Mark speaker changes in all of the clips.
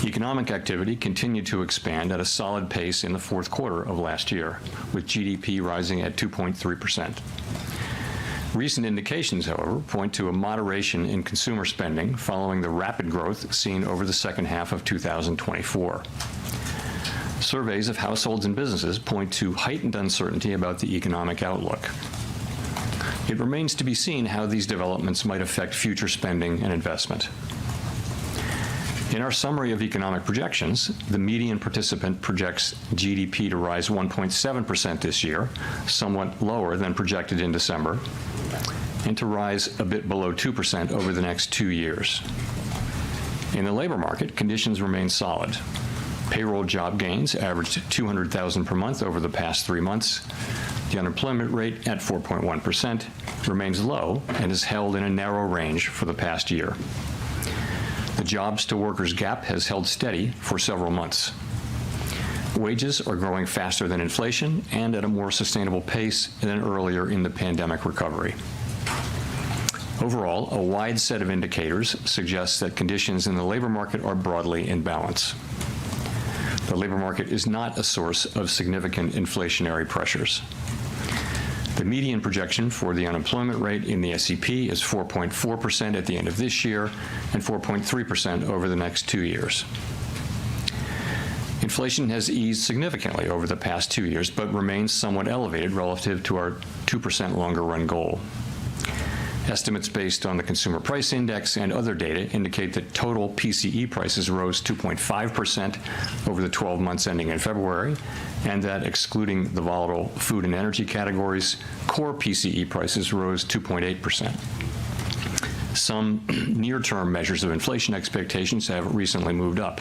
Speaker 1: Economic activity continued to expand at a solid pace in the fourth quarter of last year, with GDP rising at 2.3%. Recent indications, however, point to a moderation in consumer spending following the rapid growth seen over the second half of 2024. Surveys of households and businesses point to heightened uncertainty about the economic outlook. It remains to be seen how these developments might affect future spending and investment. In our summary of economic projections, the median participant projects GDP to rise 1.7% this year, somewhat lower than projected in December, and to rise a bit below 2% over the next 2 years. In the labor market, conditions remain solid. Payroll job gains averaged 200,000 per month over the past 3 months. The unemployment rate at 4.1% remains low and is held in a narrow range for the past year. The jobs-to-workers gap has held steady for several months. Wages are growing faster than inflation and at a more sustainable pace than earlier in the pandemic recovery. Overall, a wide set of indicators suggests that conditions in the labor market are broadly in balance. The labor market is not a source of significant inflationary pressures. The median projection for the unemployment rate in the SEP is 4.4% at the end of this year and 4.3% over the next 2 years. Inflation has eased significantly over the past 2 years, but remains somewhat elevated relative to our 2% longer-run goal. Estimates based on the Consumer Price Index and other data indicate that total PCE prices rose 2.5% over the 12 months ending in February, and that excluding the volatile food and energy categories, core PCE prices rose 2.8%. Some near-term measures of inflation expectations have recently moved up.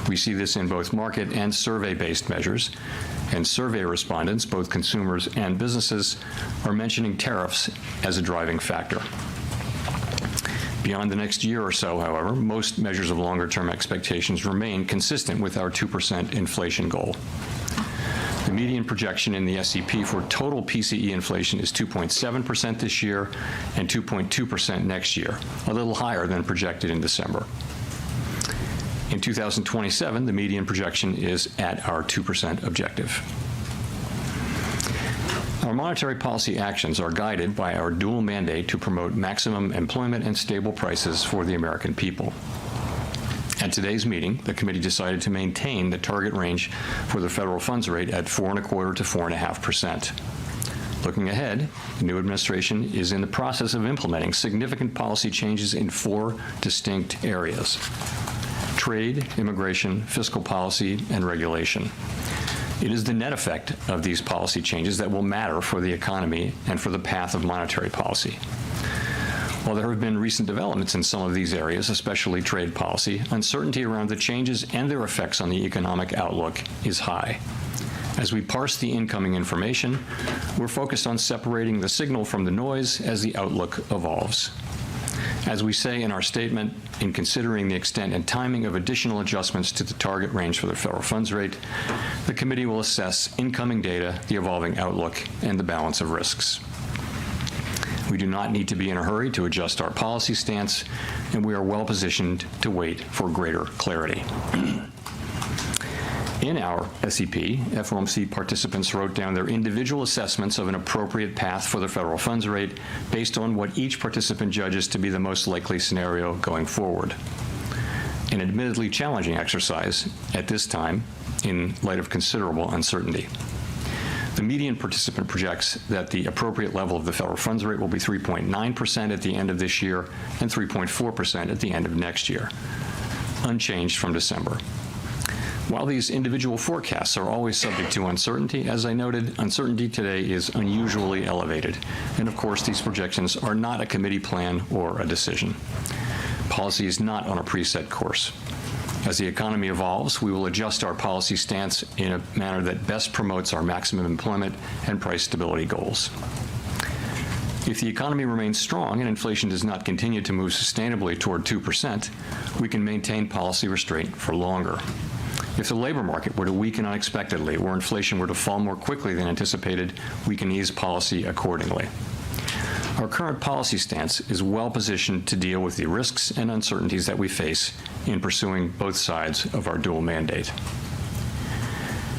Speaker 1: We see this in both market and survey-based measures, and survey respondents, both consumers and businesses, are mentioning tariffs as a driving factor. Beyond the next year or so, however, most measures of longer-term expectations remain consistent with our 2% inflation goal. The median projection in the SEP for total PCE inflation is 2.7% this year and 2.2% next year, a little higher than projected in December. In 2027, the median projection is at our 2% objective. Our monetary policy actions are guided by our dual mandate to promote maximum employment and stable prices for the American people. At today's meeting, the committee decided to maintain the target range for the federal funds rate at 4.25% to 4.5%. Looking ahead, the new administration is in the process of implementing significant policy changes in 4 distinct areas: trade, immigration, fiscal policy, and regulation. It is the net effect of these policy changes that will matter for the economy and for the path of monetary policy. While there have been recent developments in some of these areas, especially trade policy, uncertainty around the changes and their effects on the economic outlook is high. As we parse the incoming information, we're focused on separating the signal from the noise as the outlook evolves. As we say in our statement, in considering the extent and timing of additional adjustments to the target range for the federal funds rate, the committee will assess incoming data, the evolving outlook, and the balance of risks. We do not need to be in a hurry to adjust our policy stance, and we are well positioned to wait for greater clarity. In our SEP, FOMC participants wrote down their individual assessments of an appropriate path for the federal funds rate based on what each participant judges to be the most likely scenario going forward. An admittedly challenging exercise at this time in light of considerable uncertainty. The median participant projects that the appropriate level of the federal funds rate will be 3.9% at the end of this year and 3.4% at the end of next year, unchanged from December. While these individual forecasts are always subject to uncertainty, as I noted, uncertainty today is unusually elevated. And of course, these projections are not a committee plan or a decision. Policy is not on a preset course. As the economy evolves, we will adjust our policy stance in a manner that best promotes our maximum employment and price stability goals. If the economy remains strong and inflation does not continue to move sustainably toward 2%, we can maintain policy restraint for longer. If the labor market were to weaken unexpectedly or inflation were to fall more quickly than anticipated, we can ease policy accordingly. Our current policy stance is well positioned to deal with the risks and uncertainties that we face in pursuing both sides of our dual mandate.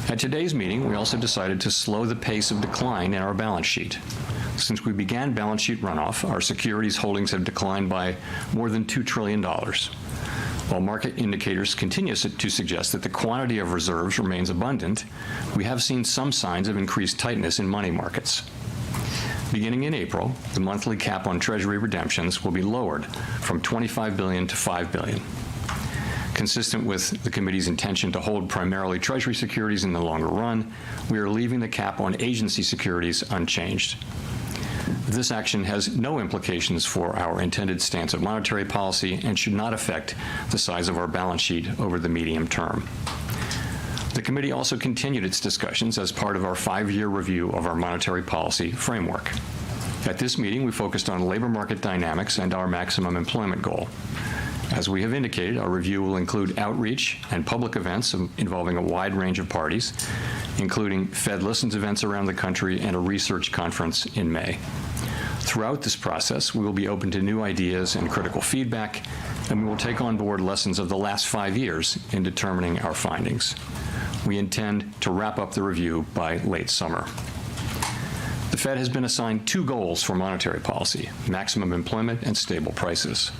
Speaker 1: At today's meeting, we also decided to slow the pace of decline in our balance sheet. Since we began balance sheet runoff, our securities holdings have declined by more than $2 trillion. While market indicators continue to suggest that the quantity of reserves remains abundant, we have seen some signs of increased tightness in money markets. Beginning in April, the monthly cap on Treasury redemptions will be lowered from $25 billion to $5 billion. Consistent with the committee's intention to hold primarily Treasury securities in the longer run, we are leaving the cap on agency securities unchanged. This action has no implications for our intended stance of monetary policy and should not affect the size of our balance sheet over the medium term. The committee also continued its discussions as part of our 5-year review of our monetary policy framework. At this meeting, we focused on labor market dynamics and our maximum employment goal. As we have indicated, our review will include outreach and public events involving a wide range of parties, including Fed Listens events around the country and a research conference in May. Throughout this process, we will be open to new ideas and critical feedback, and we will take on board lessons of the last 5 years in determining our findings. We intend to wrap up the review by late summer. The Fed has been assigned 2 goals for monetary policy: maximum employment and stable prices.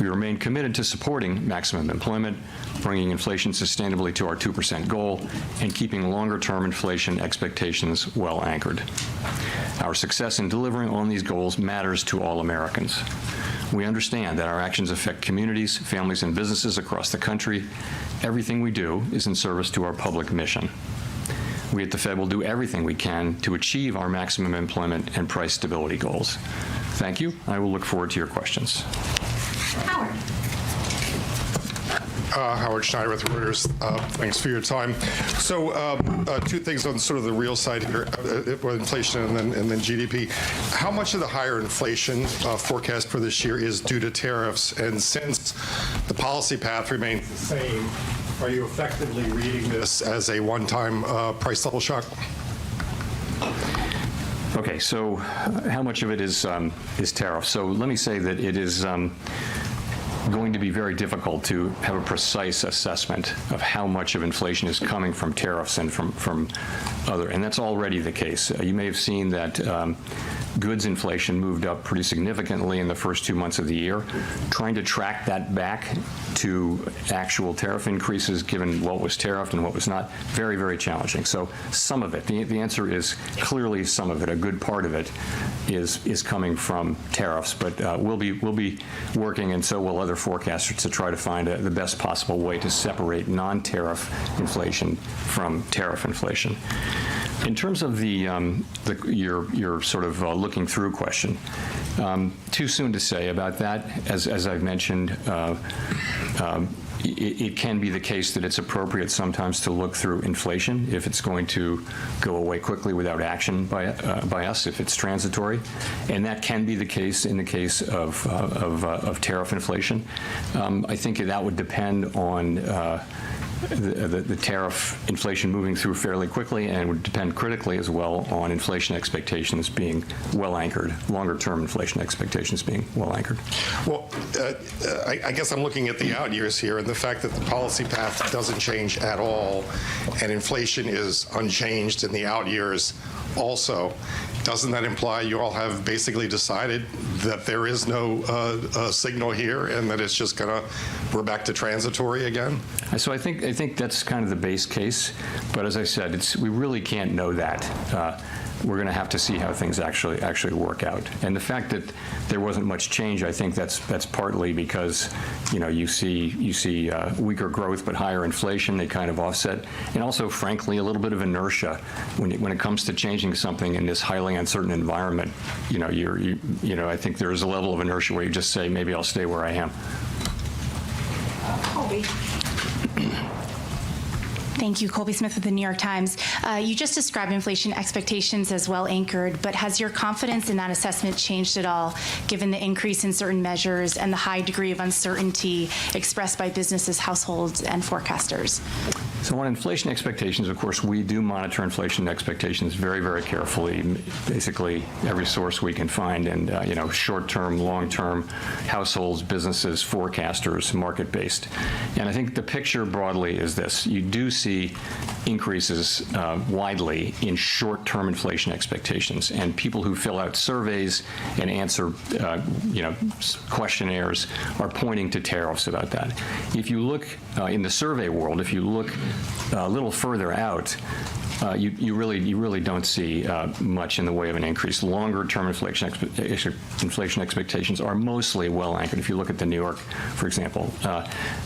Speaker 1: We remain committed to supporting maximum employment, bringing inflation sustainably to our 2% goal, and keeping longer-term inflation expectations well anchored. Our success in delivering on these goals matters to all Americans. We understand that our actions affect communities, families, and businesses across the country. Everything we do is in service to our public mission. We at the Fed will do everything we can to achieve our maximum employment and price stability goals. Thank you. I will look forward to your questions.
Speaker 2: Howard.
Speaker 3: Howard Schneider with Reuters. Thanks for your time. So 2 things on sort of the real side here, inflation and then GDP. How much of the higher inflation forecast for this year is due to tariffs? And since the policy path remains the same, are you effectively reading this as a one-time price level shock?
Speaker 1: Okay, so how much of it is tariff? So let me say that it is going to be very difficult to have a precise assessment of how much of inflation is coming from tariffs and from other, and that's already the case. You may have seen that goods inflation moved up pretty significantly in the first 2 months of the year. Trying to track that back to actual tariff increases, given what was tariffed and what was not, very, very challenging. So some of it, the answer is clearly some of it. A good part of it is coming from tariffs, but we'll be working, and so will other forecasters, to try to find the best possible way to separate non-tariff inflation from tariff inflation. In terms of your sort of looking through question, too soon to say about that. As I've mentioned, it can be the case that it's appropriate sometimes to look through inflation if it's going to go away quickly without action by us, if it's transitory, and that can be the case in the case of tariff inflation. I think that would depend on the tariff inflation moving through fairly quickly, and would depend critically as well on inflation expectations being well anchored, longer-term inflation expectations being well anchored.
Speaker 3: Well, I guess I'm looking at the out years here, and the fact that the policy path doesn't change at all, and inflation is unchanged in the out years also. Doesn't that imply you all have basically decided that there is no signal here, and that it's just we're back to transitory again?
Speaker 1: So I think that's kind of the base case, but as I said, we really can't know that. We're going to have to see how things actually work out. And the fact that there wasn't much change, I think that's partly because you see weaker growth but higher inflation. They kind of offset, and also, frankly, a little bit of inertia when it comes to changing something in this highly uncertain environment. I think there is a level of inertia where you just say, maybe I'll stay where I am.
Speaker 2: Colby.
Speaker 4: Thank you. Colby Smith with the New York Times. You just described inflation expectations as well anchored, but has your confidence in that assessment changed at all, given the increase in certain measures and the high degree of uncertainty expressed by businesses, households, and forecasters?
Speaker 1: So on inflation expectations, of course, we do monitor inflation expectations very, very carefully, basically every source we can find, and short-term, long-term, households, businesses, forecasters, market-based. And I think the picture broadly is this. You do see increases widely in short-term inflation expectations, and people who fill out surveys and answer questionnaires are pointing to tariffs about that. If you look in the survey world, if you look a little further out, you really don't see much in the way of an increase. Longer-term inflation expectations are mostly well anchored. If you look at the New York, for example,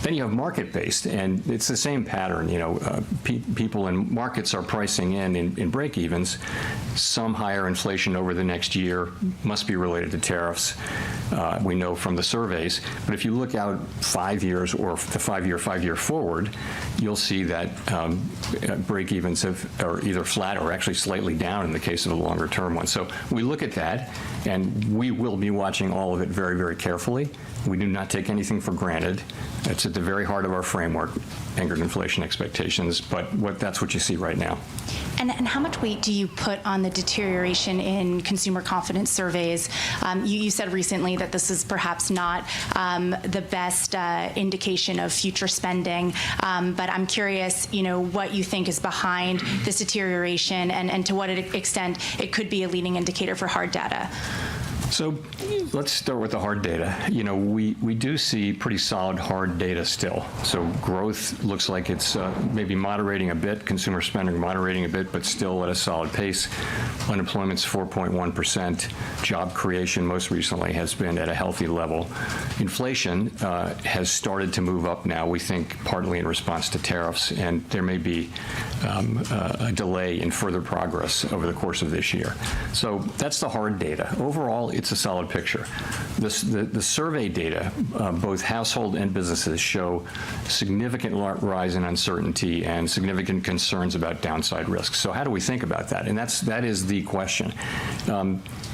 Speaker 1: then you have market-based, and it's the same pattern. People in markets are pricing in break-evens. Some higher inflation over the next year must be related to tariffs. We know from the surveys. But if you look out 5 years or the 5-year forward, you'll see that break-evens are either flat or actually slightly down in the case of the longer-term one. So we look at that, and we will be watching all of it very, very carefully. We do not take anything for granted. It's at the very heart of our framework, anchored inflation expectations, but that's what you see right now.
Speaker 4: And how much weight do you put on the deterioration in consumer confidence surveys? You said recently that this is perhaps not the best indication of future spending, but I'm curious, what you think is behind this deterioration and to what extent it could be a leading indicator for hard data.
Speaker 1: So let's start with the hard data. We do see pretty solid hard data still. So growth looks like it's maybe moderating a bit, consumer spending moderating a bit, but still at a solid pace. Unemployment's 4.1%. Job creation most recently has been at a healthy level. Inflation has started to move up now, we think partly in response to tariffs, and there may be a delay in further progress over the course of this year. So that's the hard data. Overall, it's a solid picture. The survey data, both household and businesses, show significant rise in uncertainty and significant concerns about downside risks. So how do we think about that? And that is the question.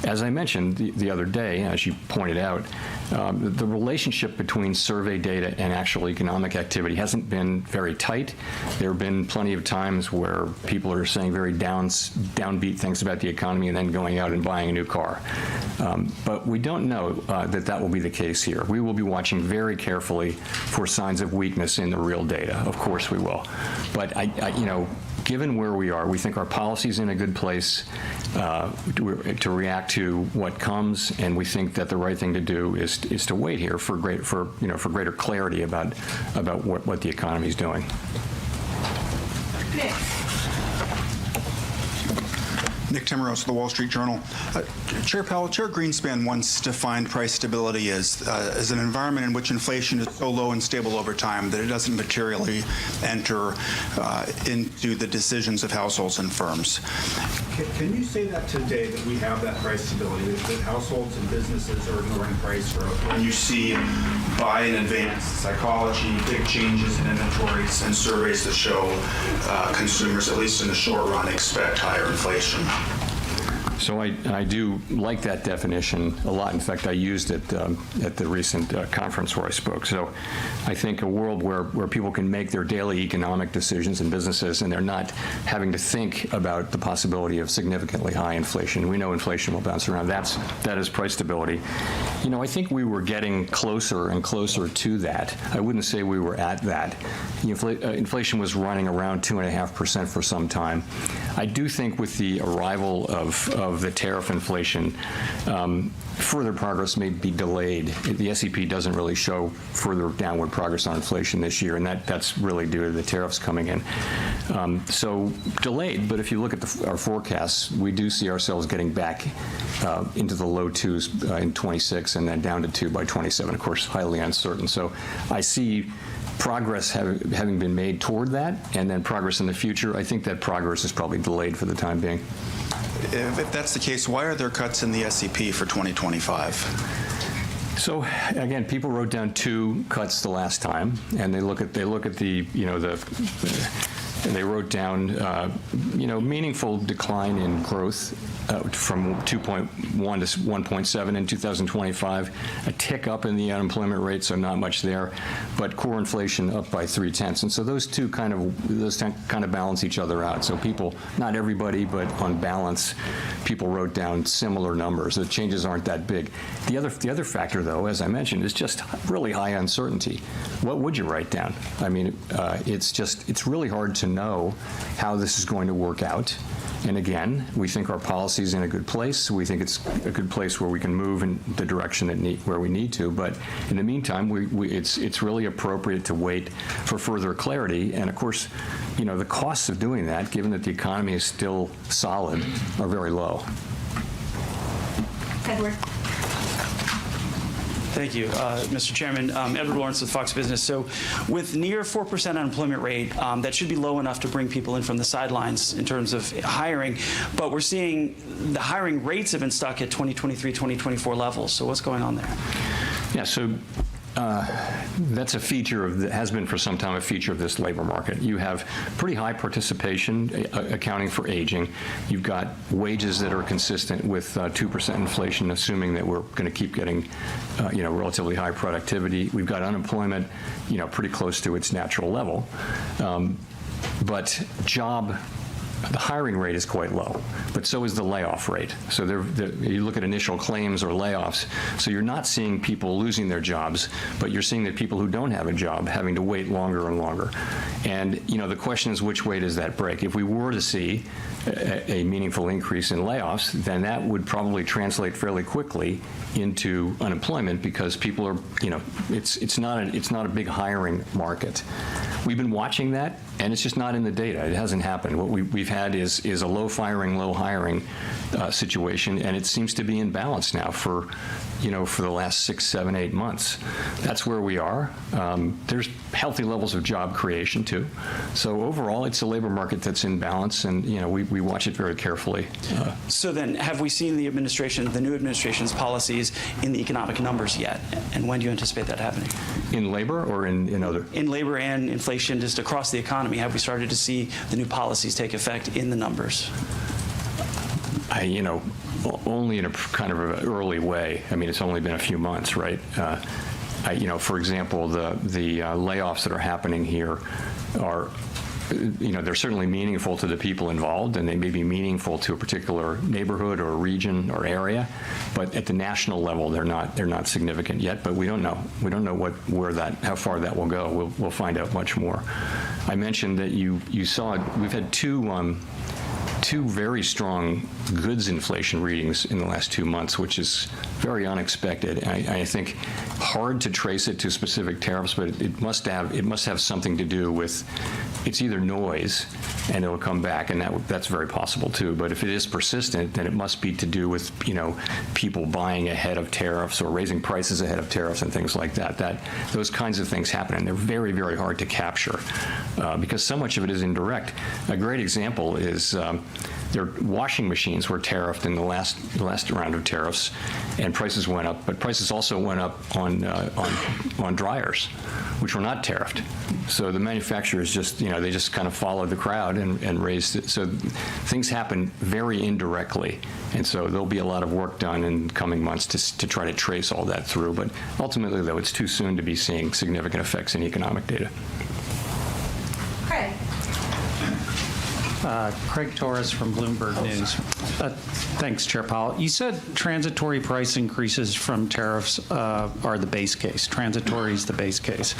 Speaker 1: As I mentioned the other day, as you pointed out, the relationship between survey data and actual economic activity hasn't been very tight. There have been plenty of times where people are saying very downbeat things about the economy and then going out and buying a new car. But we don't know that will be the case here. We will be watching very carefully for signs of weakness in the real data. Of course we will. But given where we are, we think our policy's in a good place to react to what comes, and we think that the right thing to do is to wait here for greater clarity about what the economy is doing.
Speaker 2: Nick Timmeros of the Wall Street Journal. Chair Powell, Chair Greenspan once defined price stability as an environment in which inflation is so low and stable over time that it doesn't materially enter into the decisions of households and firms.
Speaker 5: Can you say that today, that we have that price stability, that households and businesses are ignoring price growth? When you see buy in advance psychology, big changes in inventories, and surveys that show consumers, at least in the short run, expect higher inflation.
Speaker 1: So I do like that definition a lot. In fact, I used it at the recent conference where I spoke. So I think a world where people can make their daily economic decisions in businesses and they're not having to think about the possibility of significantly high inflation. We know inflation will bounce around. That is price stability. I think we were getting closer and closer to that. I wouldn't say we were at that. Inflation was running around 2.5% for some time. I do think with the arrival of the tariff inflation, further progress may be delayed. The SEP doesn't really show further downward progress on inflation this year, and that's really due to the tariffs coming in. So delayed, but if you look at our forecasts, we do see ourselves getting back into the low 2s in 26 and then down to 2 by 27, of course, highly uncertain. So I see progress having been made toward that, and then progress in the future. I think that progress is probably delayed for the time being.
Speaker 2: If that's the case, why are there cuts in the SEP for 2025?
Speaker 1: So again, people wrote down 2 cuts the last time, and they look at the They wrote down, meaningful decline in growth from 2.1 to 1.7 in 2025, a tick up in the unemployment rate, so not much there, but core inflation up by 0.3. And so those kind of balance each other out. So people, not everybody, but on balance, people wrote down similar numbers. The changes aren't that big. The other factor, though, as I mentioned, is just really high uncertainty. What would you write down? I mean, it's really hard to know how this is going to work out. And again, we think our policy is in a good place. We think it's a good place where we can move in the direction where we need to. But in the meantime, it's really appropriate to wait for further clarity. And of course, the costs of doing that, given that the economy is still solid, are very low.
Speaker 6: Edward.
Speaker 7: Thank you, Mr. Chairman. Edward Lawrence with Fox Business. So with near 4% unemployment rate, that should be low enough to bring people in from the sidelines in terms of hiring. But we're seeing the hiring rates have been stuck at 2023, 2024 levels. So what's going on there?
Speaker 1: Yeah, so that's a feature has been for some time a feature of this labor market. You have pretty high participation accounting for aging. You've got wages that are consistent with 2% inflation, assuming that we're going to keep getting, relatively high productivity. We've got unemployment, pretty close to its natural level. But the hiring rate is quite low, but so is the layoff rate. So you look at initial claims or layoffs, so you're not seeing people losing their jobs, but you're seeing that people who don't have a job having to wait longer and longer. And, the question is, which way does that break? If we were to see a meaningful increase in layoffs, then that would probably translate fairly quickly into unemployment because people are, it's not a big hiring market. We've been watching that, and it's just not in the data. It hasn't happened. What we've had is a low firing, low hiring situation, and it seems to be in balance now for the last 6, 7, 8 months. That's where we are. There's healthy levels of job creation too. So overall, it's a labor market that's in balance, and we watch it very carefully.
Speaker 7: So then, have we seen the new administration's policies in the economic numbers yet? And when do you anticipate that happening?
Speaker 1: In labor or in other?
Speaker 7: In labor and inflation, just across the economy, have we started to see the new policies take effect in the numbers?
Speaker 1: Only in a kind of an early way. I mean, it's only been a few months, right? For example, the layoffs that are happening here are, they're certainly meaningful to the people involved, and they may be meaningful to a particular neighborhood or region or area, but at the national level, they're not significant yet. But we don't know. We don't know how far that will go. We'll find out much more. I mentioned that you saw we've had two very strong goods inflation readings in the last 2 months, which is very unexpected. I think hard to trace it to specific tariffs, but it must have something to do with, it's either noise and it'll come back, and that's very possible too. But if it is persistent, then it must be to do with people buying ahead of tariffs or raising prices ahead of tariffs and things like that. Those kinds of things happen, and they're very, very hard to capture because so much of it is indirect. A great example is their washing machines were tariffed in the last round of tariffs, and prices went up. But prices also went up on dryers, which were not tariffed. So the manufacturers they just kind of followed the crowd and raised it. So things happen very indirectly, and so there'll be a lot of work done in coming months to try to trace all that through. But ultimately, though, it's too soon to be seeing significant effects in economic data.
Speaker 6: Craig.
Speaker 8: Craig Torres from Bloomberg News. Thanks, Chair Powell. You said transitory price increases from tariffs are the base case. Transitory is the base case.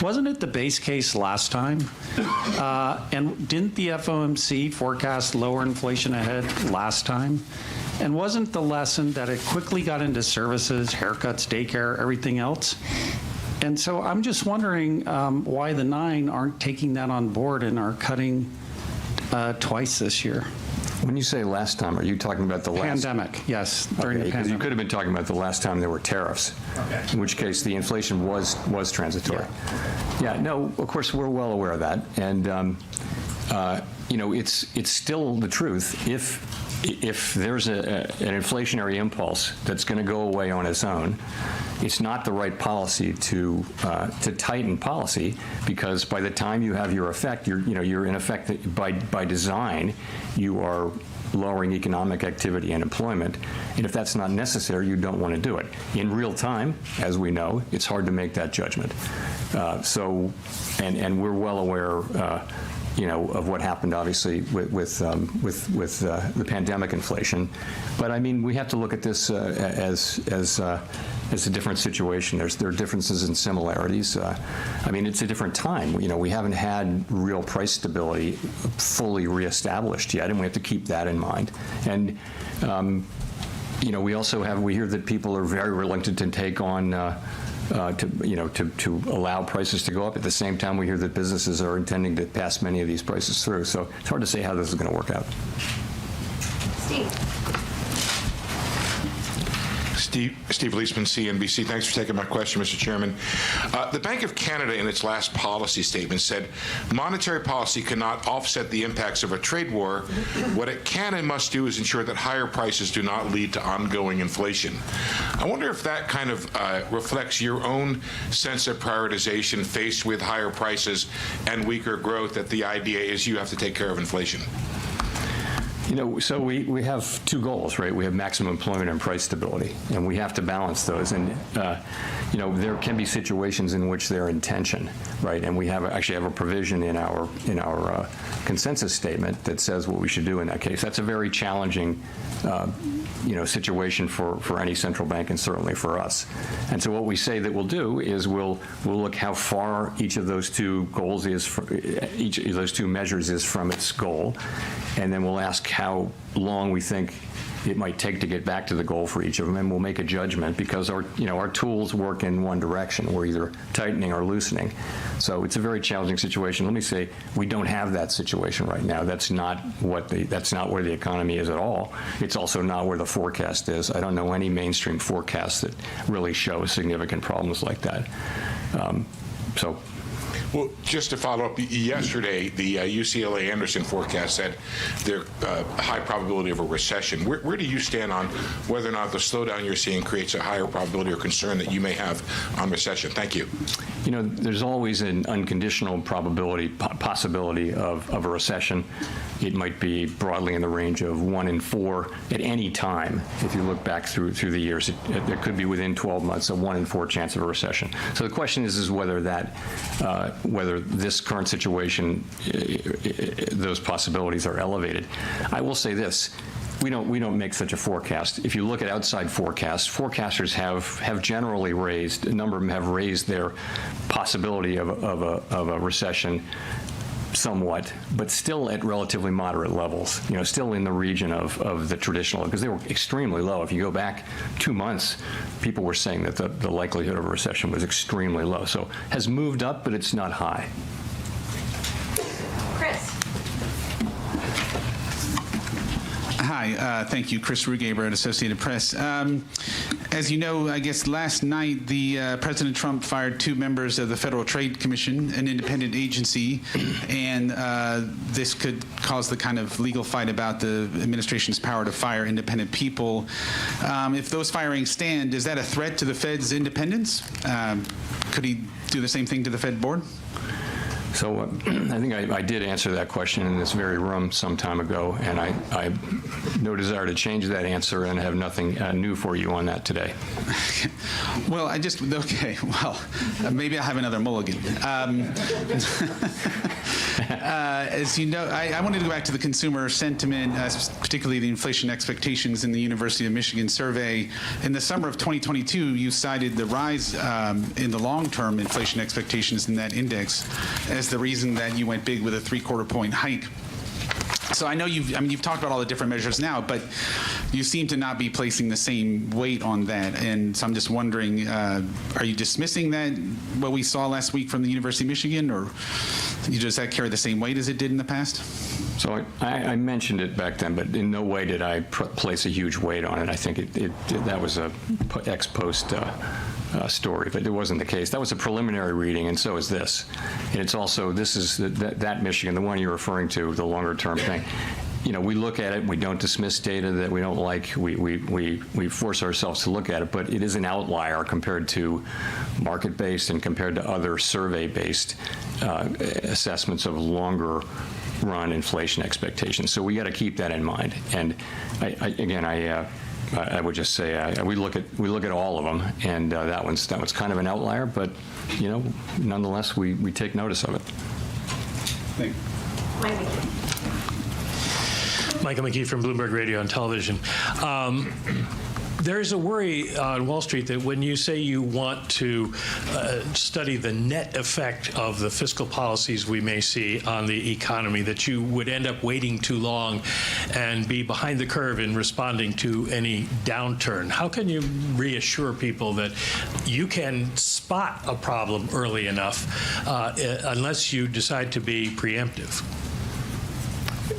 Speaker 8: Wasn't it the base case last time? And didn't the FOMC forecast lower inflation ahead last time? And wasn't the lesson that it quickly got into services, haircuts, daycare, everything else? And so I'm just wondering why the 9 aren't taking that on board and are cutting twice this year.
Speaker 1: When you say last time, are you talking about the last?
Speaker 8: Pandemic, yes, during the
Speaker 1: Because you
Speaker 8: pandemic.
Speaker 1: could have been talking about the last time there were tariffs, in which case the inflation was transitory. Yeah, no, of course, we're well aware of that. And, it's still the truth. If if there's an inflationary impulse that's going to go away on its own, it's not the right policy to tighten policy, because by the time you have your effect, you're in effect by design, you are lowering economic activity and employment. And if that's not necessary, you don't want to do it. In real time, as we know, it's hard to make that judgment. And we're well aware, of what happened, obviously, with the pandemic inflation. But I mean, we have to look at this as a different situation. There are differences and similarities. I mean, it's a different time. We haven't had real price stability fully reestablished yet, and we have to keep that in mind. And we hear that people are very reluctant to take on to allow prices to go up. At the same time, we hear that businesses are intending to pass many of these prices through. So it's hard to say how this is going to work out.
Speaker 6: Steve Leisman, CNBC. Thanks for taking my question, Mr. Chairman. The Bank of Canada, in its last policy statement, said monetary policy cannot offset the impacts of a trade war. What it can and must do is ensure that higher prices do not lead to ongoing inflation. I wonder if that kind of reflects your own sense of prioritization faced with higher prices and weaker growth, that the idea is you have to take care of inflation.
Speaker 1: So we have two goals, right? We have maximum employment and price stability, and we have to balance those. And there can be situations in which they're in tension, right? And we actually have a provision in our consensus statement that says what we should do in that case. That's a very challenging situation for any central bank, and certainly for us. And so what we say that we'll do is we'll look how far each of those two goals is, each of those two measures is from its goal, and then we'll ask how long we think it might take to get back to the goal for each of them, and we'll make a judgment, because our tools work in one direction. We're either tightening or loosening. So it's a very challenging situation. Let me say, we don't have that situation right now. That's not where the economy is at all. It's also not where the forecast is. I don't know any mainstream forecasts that really show significant problems like that.
Speaker 6: Well, just to follow up, yesterday, the UCLA Anderson forecast said there's a high probability of a recession. Where do you stand on whether or not the slowdown you're seeing creates a higher probability or concern that you may have on recession? Thank you.
Speaker 1: There's always an unconditional possibility of a recession. It might be broadly in the range of 1 in 4 at any time. If you look back through the years, it could be within 12 months, a 1 in 4 chance of a recession. So the question is whether this current situation, those possibilities are elevated. I will say this. We don't make such a forecast. If you look at outside forecasts, forecasters have generally raised, a number of them have raised their possibility of a recession somewhat, but still at relatively moderate levels, still in the region of the traditional, because they were extremely low. If you go back 2 months, people were saying that the likelihood of a recession was extremely low. So has moved up, but it's not high.
Speaker 9: Chris.
Speaker 10: Hi, thank you. Chris Rugaber at Associated Press. As you know, I guess last night, President Trump fired 2 members of the Federal Trade Commission, an independent agency, and this could cause the kind of legal fight about the administration's power to fire independent people. If those firings stand, is that a threat to the Fed's independence? Could he do the same thing to the Fed board?
Speaker 1: So I think I did answer that question in this very room some time ago, and I have no desire to change that answer, and I have nothing new for you on that today.
Speaker 10: Well, maybe I'll have another mulligan. As you know, I wanted to go back to the consumer sentiment, particularly the inflation expectations in the University of Michigan survey. In the summer of 2022, you cited the rise in the long-term inflation expectations in that index as the reason that you went big with a 3/4 point hike. So I know you've talked about all the different measures now, but you seem to not be placing the same weight on that. And so I'm just wondering, are you dismissing that, what we saw last week from the University of Michigan, or does that carry the same weight as it did in the past?
Speaker 1: So I mentioned it back then, but in no way did I place a huge weight on it. I think that was a ex post story, but it wasn't the case. That was a preliminary reading, and so is this. And it's also, this is that Michigan, the one you're referring to, the longer term thing. we look at it, we don't dismiss data that we don't like, we force ourselves to look at it, but it is an outlier compared to market-based and compared to other survey-based assessments of longer run inflation expectations. So we got to keep that in mind. And I would just say we look at all of them, and that one's kind of an outlier, but nonetheless we take notice of it.
Speaker 10: Thank you.
Speaker 9: Michael McKee from Bloomberg Radio and Television. There is a worry on Wall Street that when you say you want to study the net effect of the fiscal policies we may see on the economy, that you would end up waiting too long and be behind the curve in responding to any downturn. How can you reassure people that you can spot a problem early enough unless you decide to be preemptive?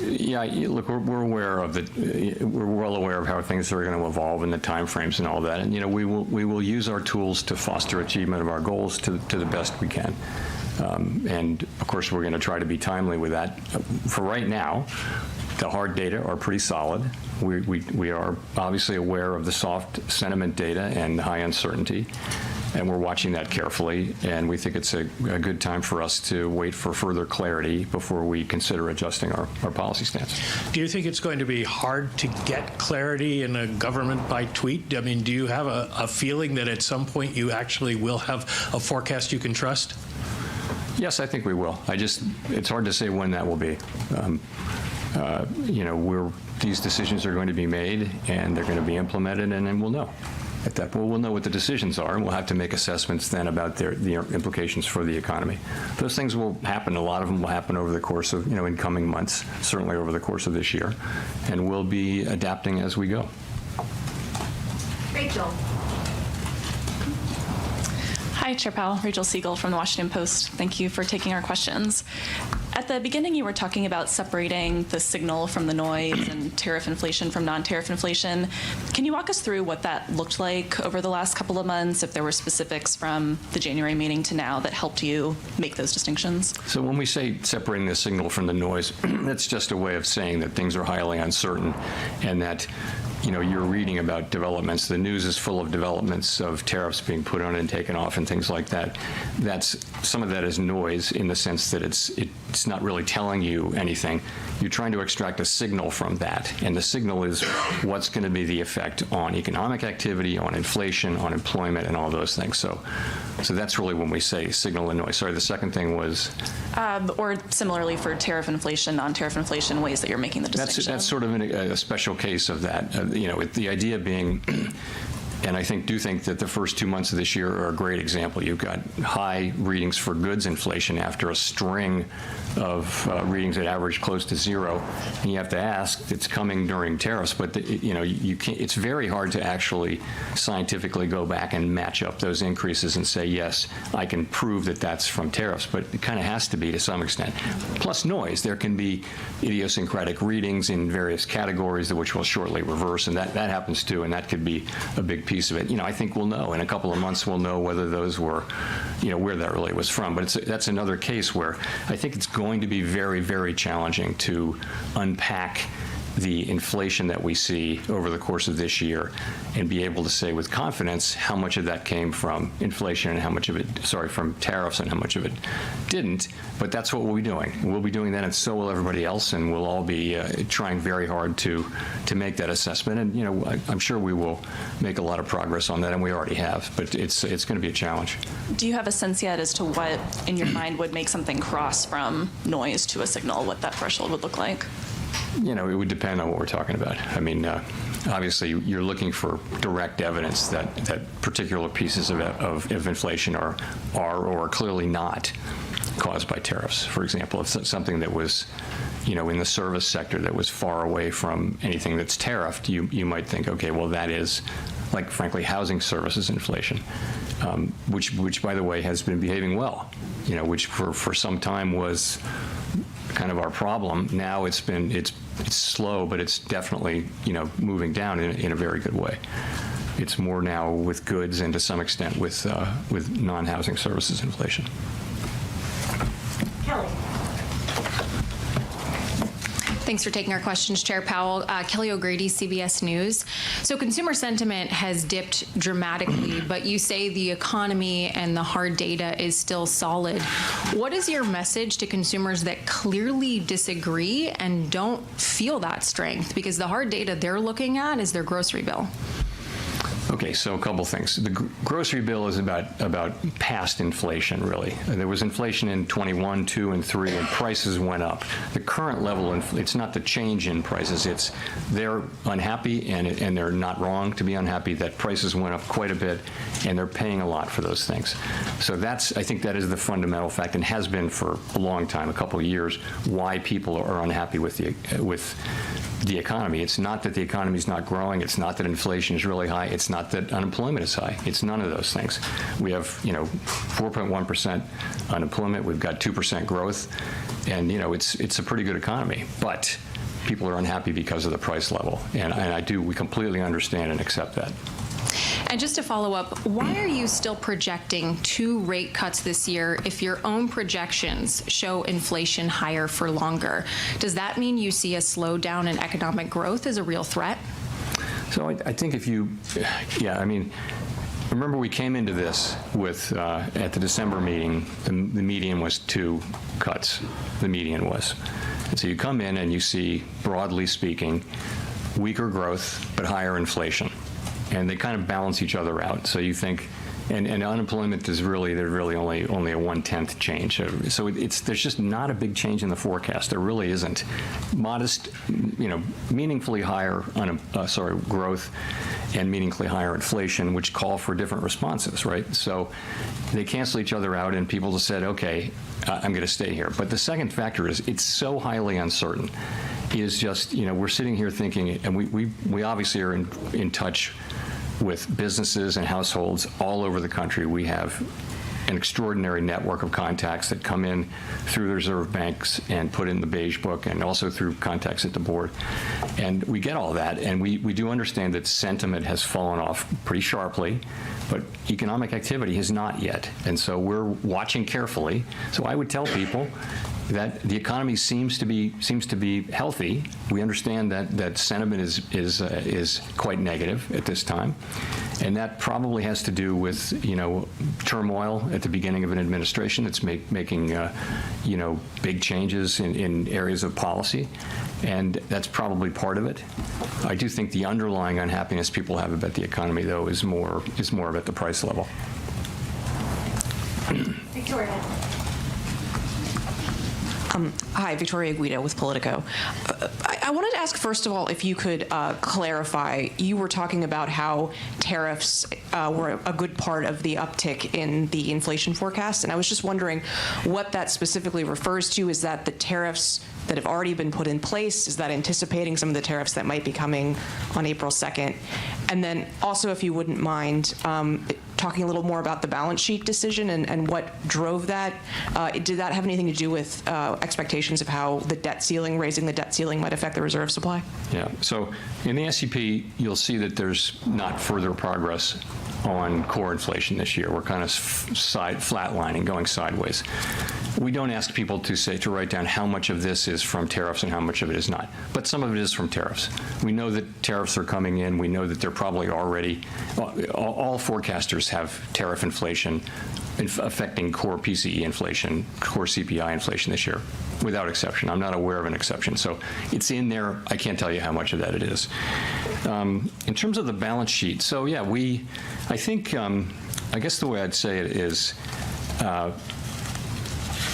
Speaker 1: Yeah, look, we're aware of we're well aware of how things are going to evolve and the timeframes and all that, and we will use our tools to foster achievement of our goals to the best we can, and of course we're going to try to be timely with that. For right now, the hard data are pretty solid. We are obviously aware of the soft sentiment data and high uncertainty, and we're watching that carefully, and we think it's a good time for us to wait for further clarity before we consider adjusting our policy stance.
Speaker 9: Do you think it's going to be hard to get clarity in a government by tweet? I mean, do you have a feeling that at some point you actually will have a forecast you can trust?
Speaker 1: Yes, I think we will. It's hard to say when that will be. These decisions are going to be made, and they're going to be implemented, and then we'll know. At that point, we'll know what the decisions are, and we'll have to make assessments then about the implications for the economy. Those things will happen. A lot of them will happen over the course of, in coming months, certainly over the course of this year, and we'll be adapting as we go.
Speaker 11: Rachel.
Speaker 12: Hi, Chair Powell. Rachel Siegel from the Washington Post. Thank you for taking our questions. At the beginning, you were talking about separating the signal from the noise and tariff inflation from non-tariff inflation. Can you walk us through what that looked like over the last couple of months, if there were specifics from the January meeting to now that helped you make those distinctions?
Speaker 1: So when we say separating the signal from the noise, that's just a way of saying that things are highly uncertain, and that you're reading about developments. The news is full of developments of tariffs being put on and taken off and things like that. Some of that is noise in the sense that it's not really telling you anything. You're trying to extract a signal from that, and the signal is what's going to be the effect on economic activity, on inflation, on employment, and all those things. So that's really when we say signal and noise. Sorry, the second thing was?
Speaker 12: Or similarly for tariff inflation, non-tariff inflation, ways that you're making the distinction.
Speaker 1: That's sort of a special case of that. The idea being, and I do think that the first 2 months of this year are a great example. You've got high readings for goods inflation after a string of readings that average close to zero, and you have to ask, it's coming during tariffs, but you can't. It's very hard to actually scientifically go back and match up those increases and say, yes, I can prove that that's from tariffs, but it kind of has to be to some extent. Plus noise. There can be idiosyncratic readings in various categories which will shortly reverse, and that happens too, and that could be a big piece of it. I think we'll know in a couple of months. We'll know whether those were, where that really was from. But that's another case where I think it's going to be very, very challenging to unpack the inflation that we see over the course of this year and be able to say with confidence how much of that came from inflation and how much of it, from tariffs, and how much of it didn't. But that's what we'll be doing. We'll be doing that, and so will everybody else, and we'll all be trying very hard to make that assessment. And I'm sure we will make a lot of progress on that, and we already have. But it's going to be a challenge.
Speaker 12: Do you have a sense yet as to what, in your mind, would make something cross from noise to a signal, what that threshold would look like?
Speaker 1: It would depend on what we're talking about. I mean, obviously, you're looking for direct evidence that particular pieces of inflation are or are clearly not caused by tariffs. For example, if something that was, in the service sector that was far away from anything that's tariffed, you might think, okay, well, that is, like, frankly, housing services inflation, which, by the way, has been behaving well, which for some time was kind of our problem. Now it's slow, but it's definitely, moving down in a very good way. It's more now with goods and to some extent with non-housing services inflation.
Speaker 11: Kelly. Thanks for taking our questions, Chair Powell. Kelly O'Grady, CBS News. So consumer sentiment has dipped dramatically, but you say the economy and the hard data is still solid. What is your message to consumers that clearly disagree and don't feel that strength? Because the hard data they're looking at is their grocery bill.
Speaker 1: Okay, so a couple things. The grocery bill is about past inflation, really. There was inflation in 21, 2, and 3, and prices went up. The current level, it's not the change in prices. It's they're unhappy, and they're not wrong to be unhappy that prices went up quite a bit, and they're paying a lot for those things. So I think that is the fundamental fact, and has been for a long time, a couple of years, why people are unhappy with the economy. It's not that the economy is not growing. It's not that inflation is really high. It's not that unemployment is high. It's none of those things. We have, 4.1% unemployment. We've got 2% growth, and it's a pretty good economy. But people are unhappy because of the price level, and we completely understand and accept that.
Speaker 11: And just to follow up, why are you still projecting 2 rate cuts this year if your own projections show inflation higher for longer? Does that mean you see a slowdown in economic growth as a real threat?
Speaker 1: So I think remember we came into this with, at the December meeting, the median was 2 cuts, the median was. And so you come in and you see, broadly speaking, weaker growth but higher inflation. And they kind of balance each other out. So you think, and unemployment is there's really only a 1/10 change. So there's just not a big change in the forecast. There really isn't. Modest, meaningfully higher growth and meaningfully higher inflation, which call for different responses, right? So they cancel each other out, and people just said, okay, I'm going to stay here. But the second factor is it's so highly uncertain. Is just, we're sitting here thinking, and we obviously are in touch with businesses and households all over the country. We have an extraordinary network of contacts that come in through the reserve banks and put in the beige book, and also through contacts at the board. And we get all that, and we do understand that sentiment has fallen off pretty sharply, but economic activity has not yet. And so we're watching carefully. So I would tell people that the economy seems to be healthy. We understand that sentiment is quite negative at this time, and that probably has to do with turmoil at the beginning of an administration that's making big changes in areas of policy, and that's probably part of it. I do think the underlying unhappiness people have about the economy, though, is more about the price level.
Speaker 11: Victoria.
Speaker 13: Hi, Victoria Guido with Politico. I wanted to ask, first of all, if you could clarify. You were talking about how tariffs were a good part of the uptick in the inflation forecast, and I was just wondering what that specifically refers to. Is that the tariffs that have already been put in place? Is that anticipating some of the tariffs that might be coming on April 2nd? And then also, if you wouldn't mind, talking a little more about the balance sheet decision and what drove that. Did that have anything to do with expectations of how the debt ceiling, raising the debt ceiling, might affect the reserve supply?
Speaker 1: Yeah, so in the SEP, you'll see that there's not further progress on core inflation this year. We're kind of flatlining, going sideways. We don't ask people to write down how much of this is from tariffs and how much of it is not, but some of it is from tariffs. We know that tariffs are coming in. We know that they're probably already, all forecasters have tariff inflation affecting core PCE inflation, core CPI inflation this year, without exception. I'm not aware of an exception. So it's in there. I can't tell you how much of that it is. In terms of the balance sheet, so yeah, I think, I guess the way I'd say it is,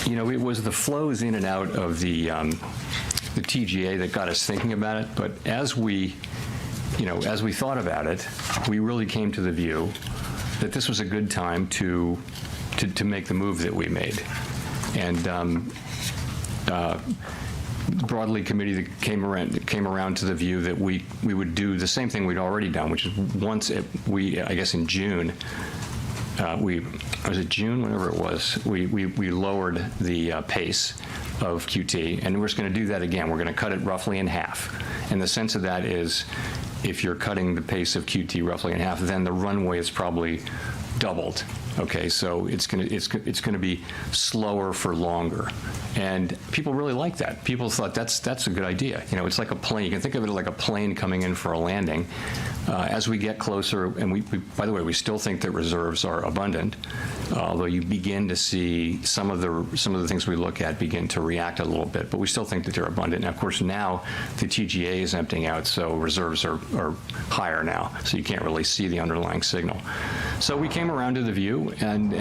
Speaker 1: it was the flows in and out of the TGA that got us thinking about it. But as we thought about it, we really came to the view that this was a good time to make the move that we made. And broadly, committee that came around to the view that we would do the same thing we'd already done, which is I guess in June, was it June, whenever it was, we lowered the pace of QT, and we're just going to do that again. We're going to cut it roughly in half. And the sense of that is, if you're cutting the pace of QT roughly in half, then the runway is probably doubled. Okay, so it's going to be slower for longer, and people really like that. People thought that's a good idea. You know, it's like a plane. You can think of it like a plane coming in for a landing. As we get closer, and we by the way, we still think that reserves are abundant, although you begin to see some of the things we look at begin to react a little bit. But we still think that they're abundant. Now, of course, now the TGA is emptying out, so reserves are higher now. So you can't really see the underlying signal. So we came around to the view, and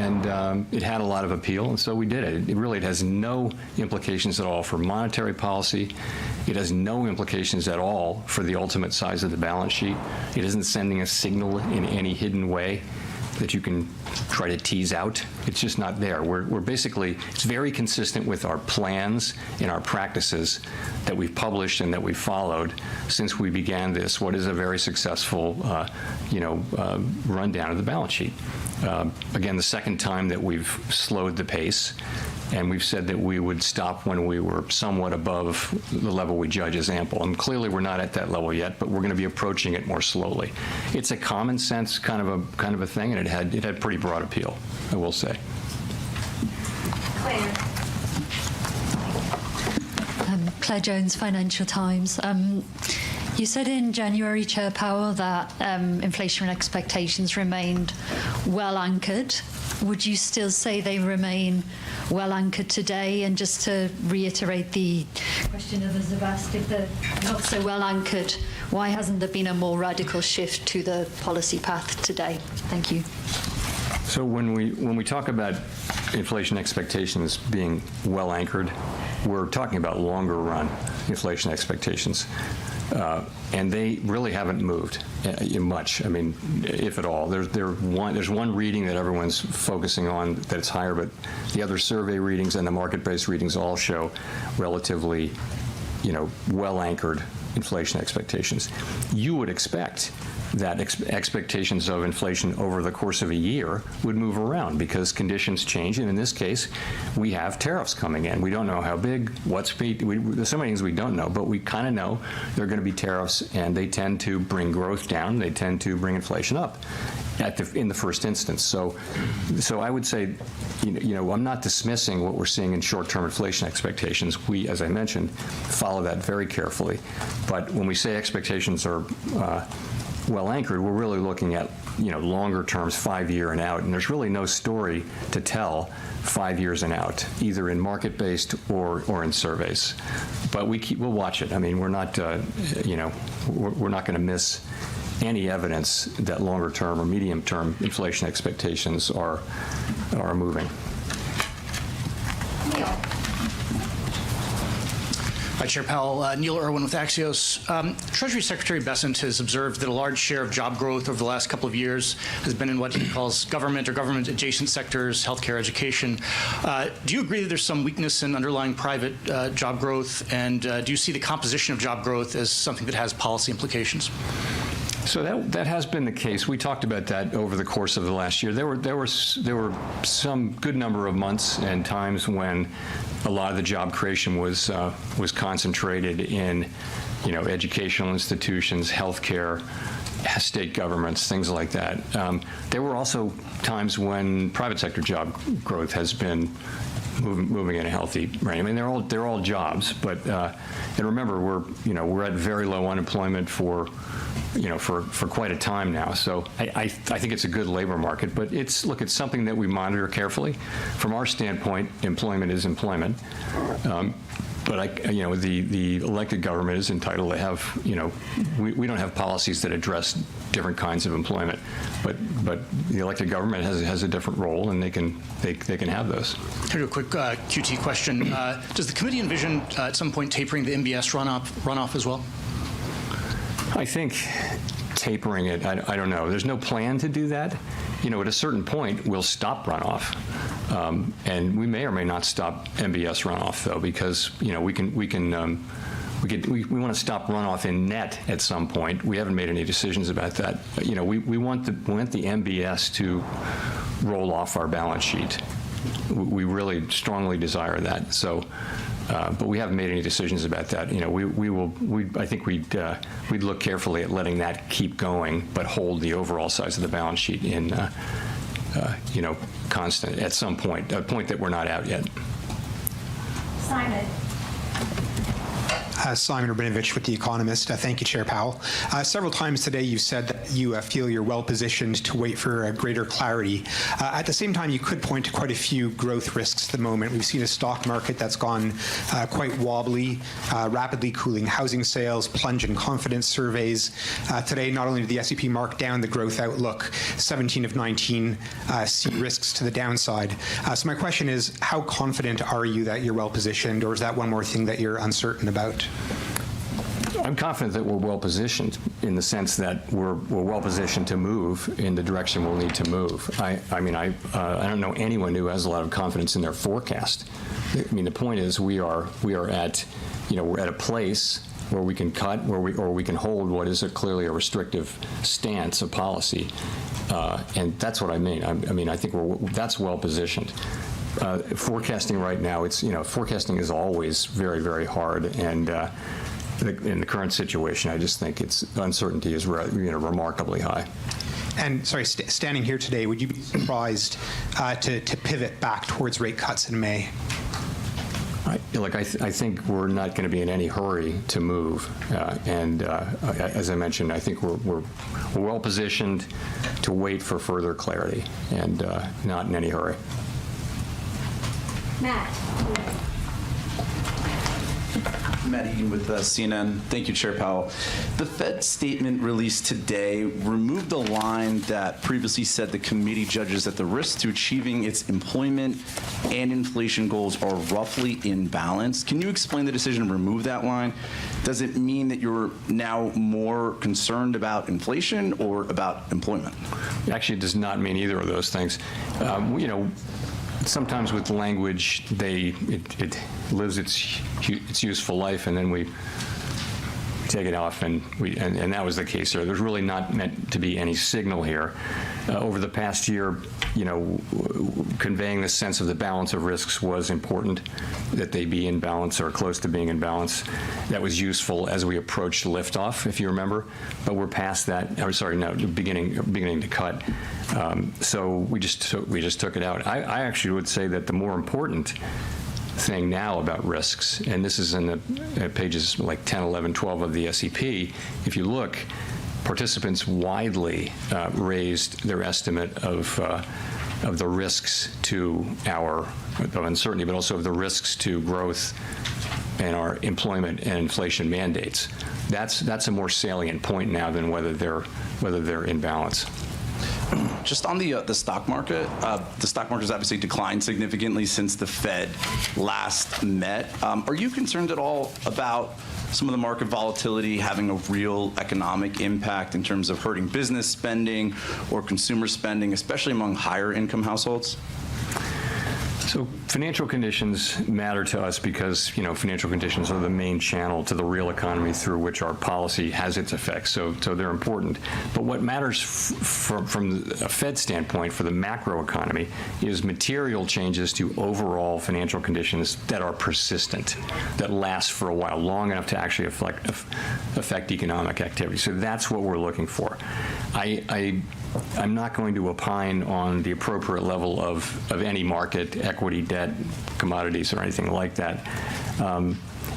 Speaker 1: it had a lot of appeal, and so we did it. It has no implications at all for monetary policy. It has no implications at all for the ultimate size of the balance sheet. It isn't sending a signal in any hidden way that you can try to tease out. It's just not there. We're basically, it's very consistent with our plans and our practices that we've published and that we've followed since we began this, what is a very successful, rundown of the balance sheet. Again, the second time that we've slowed the pace, and we've said that we would stop when we were somewhat above the level we judge as ample. And clearly we're not at that level yet, but we're going to be approaching it more slowly. It's a common sense kind of a thing, and it had pretty broad appeal, I will say.
Speaker 14: Claire Jones, Financial Times. You said in January, Chair Powell, that inflation expectations remained well anchored. Would you still say they remain well anchored today? And just to reiterate the question others have asked, if they're not so well anchored, why hasn't there been a more radical shift to the policy path today? Thank you.
Speaker 1: So when we talk about inflation expectations being well anchored, we're talking about longer run inflation expectations. And they really haven't moved much. I mean, if at all. There's one reading that everyone's focusing on that it's higher, but the other survey readings and the market-based readings all show relatively, well anchored inflation expectations. You would expect that expectations of inflation over the course of a year would move around because conditions change, and in this case, we have tariffs coming in. We don't know how big, what's speed. There's so many things we don't know, but we kind of know there are going to be tariffs, and they tend to bring growth down. They tend to bring inflation up in the first instance. So I would say, I'm not dismissing what we're seeing in short-term inflation expectations. We, as I mentioned, follow that very carefully. But when we say expectations are well anchored, we're really looking at longer terms, 5-year and out, and there's really no story to tell 5 years and out, either in market-based or in surveys. But we'll watch it. I mean, we're not we're not going to miss any evidence that longer term or medium term inflation expectations are moving.
Speaker 15: Hi, Chair Powell. Neil Irwin with Axios. Treasury Secretary Bessent has observed that a large share of job growth over the last couple of years has been in what he calls government or government-adjacent sectors, healthcare, education. Do you agree that there's some weakness in underlying private job growth, and do you see the composition of job growth as something that has policy implications?
Speaker 1: So that has been the case. We talked about that over the course of the last year. There were some good number of months and times when a lot of the job creation was concentrated in, educational institutions, healthcare, state governments, things like that. There were also times when private sector job growth has been moving in a healthy range. I mean, they're all jobs, but and remember, we're at very low unemployment for quite a time now. So I think it's a good labor market, but it's something that we monitor carefully. From our standpoint, employment is employment. But the elected government is entitled to have, we don't have policies that address different kinds of employment, but the elected government has a different role, and they can have those.
Speaker 15: Here's a quick QT question. Does the committee envision at some point tapering the MBS runoff as well?
Speaker 1: I think tapering it, I don't know. There's no plan to do that. At a certain point, we'll stop runoff. And we may or may not stop MBS runoff, though, because, we want to stop runoff in net at some point. We haven't made any decisions about that. We want the MBS to roll off our balance sheet. We really strongly desire that. So, but we haven't made any decisions about that. I think we'd look carefully at letting that keep going, but hold the overall size of the balance sheet in constant at some point, a point that we're not out yet.
Speaker 16: Simon.
Speaker 17: Simon Rabinovich with The Economist. Thank you, Chair Powell. Several times today you've said that you feel you're well positioned to wait for greater clarity. At the same time, you could point to quite a few growth risks at the moment. We've seen a stock market that's gone quite wobbly, rapidly cooling housing sales, plunge in confidence surveys. Today, not only did the S&P mark down the growth outlook, 17 of 19 see risks to the downside. So my question is, how confident are you that you're well positioned, or is that one more thing that you're uncertain about?
Speaker 1: I'm confident that we're well positioned in the sense that we're well positioned to move in the direction we'll need to move. I don't know anyone who has a lot of confidence in their forecast. I mean, the point is we are at, we're at a place where we can cut, or we can hold what is clearly a restrictive stance of policy, and that's what I mean. I think that's well positioned. Forecasting right now, forecasting is always very, very hard, and in the current situation, I just think uncertainty is remarkably high.
Speaker 17: And sorry, standing here today, would you be surprised to pivot back towards rate cuts in May?
Speaker 1: I think we're not going to be in any hurry to move, and as I mentioned, I think we're well positioned to wait for further clarity, and not in any hurry.
Speaker 16: Matt.
Speaker 18: Matt Egan with CNN. Thank you, Chair Powell. The Fed statement released today removed a line that previously said the committee judges that the risks to achieving its employment and inflation goals are roughly in balance. Can you explain the decision to remove that line? Does it mean that you're now more concerned about inflation or about employment?
Speaker 1: Actually, it does not mean either of those things. Sometimes with language, it lives its useful life, and then we take it off, and that was the case there. There's really not meant to be any signal here. Over the past year, conveying the sense of the balance of risks was important, that they be in balance or close to being in balance. That was useful as we approached liftoff, if you remember, but we're past that. Beginning to cut. So we just took it out. I actually would say that the more important thing now about risks, and this is in the pages like 10, 11, 12 of the SEP, if you look, participants widely raised their estimate of the risks to of uncertainty, but also of the risks to growth and our employment and inflation mandates. That's a more salient point now than whether they're in balance.
Speaker 18: Just on the stock market has obviously declined significantly since the Fed last met. Are you concerned at all about some of the market volatility having a real economic impact in terms of hurting business spending or consumer spending, especially among higher income households?
Speaker 1: So financial conditions matter to us because, financial conditions are the main channel to the real economy through which our policy has its effects. So they're important. But what matters from a Fed standpoint for the macro economy is material changes to overall financial conditions that are persistent, that last for a while, long enough to actually affect economic activity. So that's what we're looking for. I'm not going to opine on the appropriate level of any market, equity, debt, commodities, or anything like that.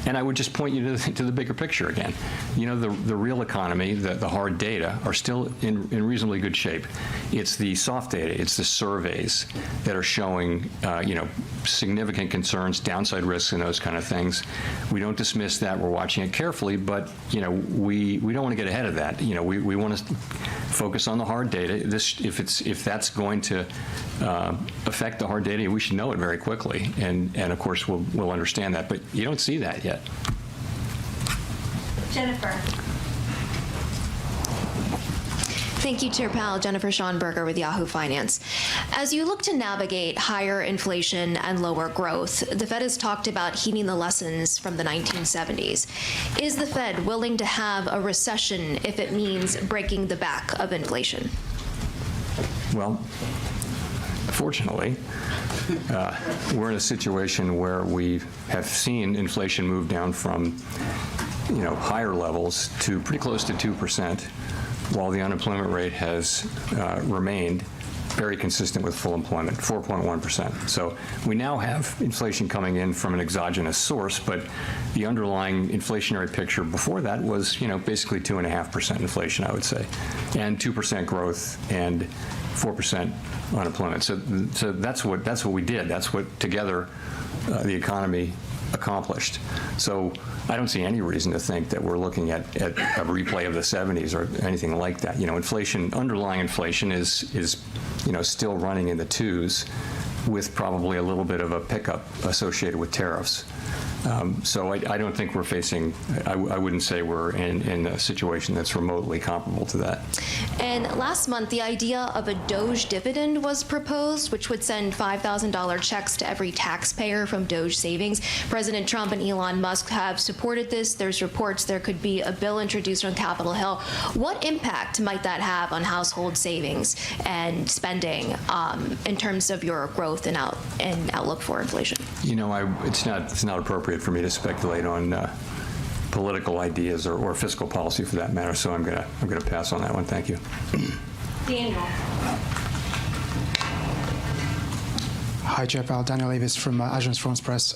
Speaker 1: And I would just point you to the bigger picture again. The real economy, the hard data, are still in reasonably good shape. It's the soft data, it's the surveys that are showing, significant concerns, downside risks, and those kind of things. We don't dismiss that. We're watching it carefully, but we don't want to get ahead of that. We want to focus on the hard data. If that's going to affect the hard data, we should know it very quickly, and of course we'll understand that. But you don't see that yet.
Speaker 16: Jennifer.
Speaker 19: Thank you, Chair Powell. Jennifer Schonberger with Yahoo Finance. As you look to navigate higher inflation and lower growth, the Fed has talked about heeding the lessons from the 1970s. Is the Fed willing to have a recession if it means breaking the back of inflation?
Speaker 1: Well, fortunately, we're in a situation where we have seen inflation move down from higher levels to pretty close to 2%, while the unemployment rate has remained very consistent with full employment, 4.1%. So we now have inflation coming in from an exogenous source, but the underlying inflationary picture before that was, basically 2.5% inflation, I would say, and 2% growth and 4% unemployment. So that's what we did. That's what together the economy accomplished. So I don't see any reason to think that we're looking at a replay of the 70s or anything like that. Inflation, underlying inflation is still running in the twos with probably a little bit of a pickup associated with tariffs. So I don't think we're facing, I wouldn't say we're in a situation that's remotely comparable to that.
Speaker 19: And last month, the idea of a Doge dividend was proposed, which would send $5,000 checks to every taxpayer from Doge savings. President Trump and Elon Musk have supported this. There's reports there could be a bill introduced on Capitol Hill. What impact might that have on household savings and spending in terms of your growth and outlook for inflation?
Speaker 1: It's not appropriate for me to speculate on political ideas or fiscal policy for that matter. So I'm gonna pass on that one. Thank you.
Speaker 11: Daniel.
Speaker 20: Hi, Chair Powell. Daniel Avis from Agence France Presse.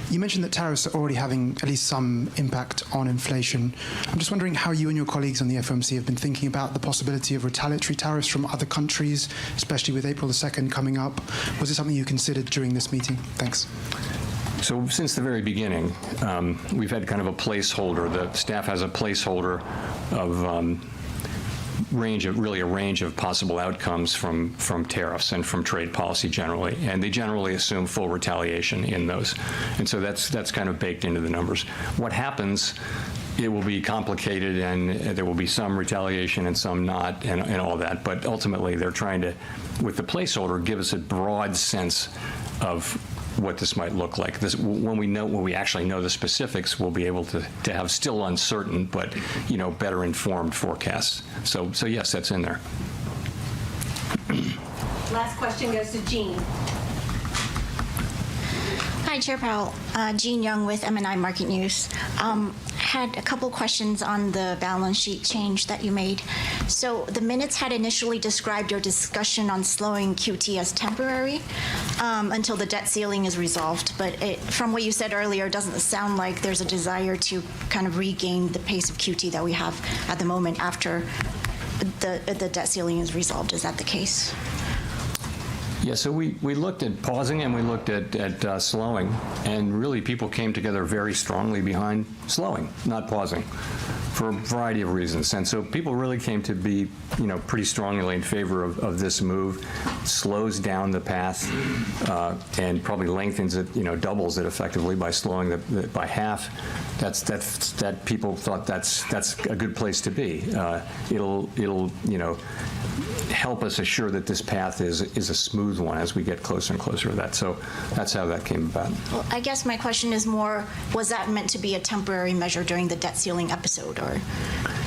Speaker 20: You mentioned that tariffs are already having at least some impact on inflation. I'm just wondering how you and your colleagues on the FOMC have been thinking about the possibility of retaliatory tariffs from other countries, especially with April the 2nd coming up. Was it something you considered during this meeting? Thanks.
Speaker 1: So since the very beginning, we've had kind of a placeholder. The staff has a placeholder of a range of possible outcomes from tariffs and from trade policy generally, and they generally assume full retaliation in those, and so that's kind of baked into the numbers. What happens? It will be complicated, and there will be some retaliation and some not, and all that. But ultimately, they're trying to, with the placeholder, give us a broad sense of what this might look like. When we actually know the specifics, we'll be able to have still uncertain, but better informed forecasts. So yes, that's in there.
Speaker 16: Last question goes to Jean.
Speaker 21: Hi, Chair Powell. Jean Young with MNI Market News. Had a couple questions on the balance sheet change that you made. So the minutes had initially described your discussion on slowing QT as temporary until the debt ceiling is resolved. But from what you said earlier, it doesn't sound like there's a desire to kind of regain the pace of QT that we have at the moment after the debt ceiling is resolved. Is that the case?
Speaker 1: Yeah, so we looked at pausing and we looked at slowing, and really people came together very strongly behind slowing, not pausing, for a variety of reasons. And so people really came to be, pretty strongly in favor of this move. Slows down the path and probably lengthens it, doubles it effectively by slowing by half. That people thought that's a good place to be. It'll help us assure that this path is a smooth one as we get closer and closer to that. So that's how that came about.
Speaker 21: Well, I guess my question is more, was that meant to be a temporary measure during the debt ceiling episode, or?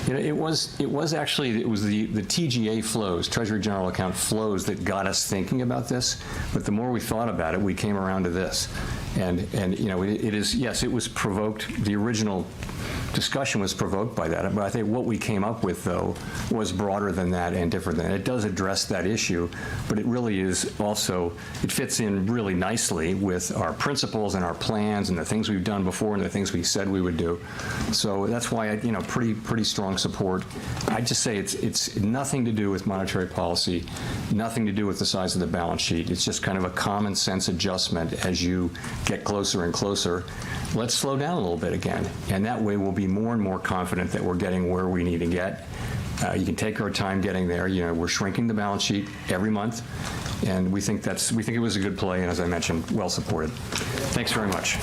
Speaker 1: It was actually the TGA flows, Treasury General Account flows, that got us thinking about this. But the more we thought about it, we came around to this. And it is, yes, it was provoked. The original discussion was provoked by that. But I think what we came up with, though, was broader than that and different than that. It does address that issue, but it really is also, it fits in really nicely with our principles and our plans and the things we've done before and the things we said we would do. So that's why, pretty strong support. I just say it's nothing to do with monetary policy, nothing to do with the size of the balance sheet. It's just kind of a common sense adjustment as you get closer and closer. Let's slow down a little bit again, and that way we'll be more and more confident that we're getting where we need to get. You can take our time getting there. We're shrinking the balance sheet every month, and we think it was a good play, and as I mentioned, well supported. Thanks very much.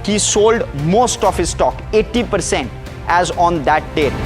Speaker 22: He sold most of his stock, 80%,
Speaker 3: as on that date.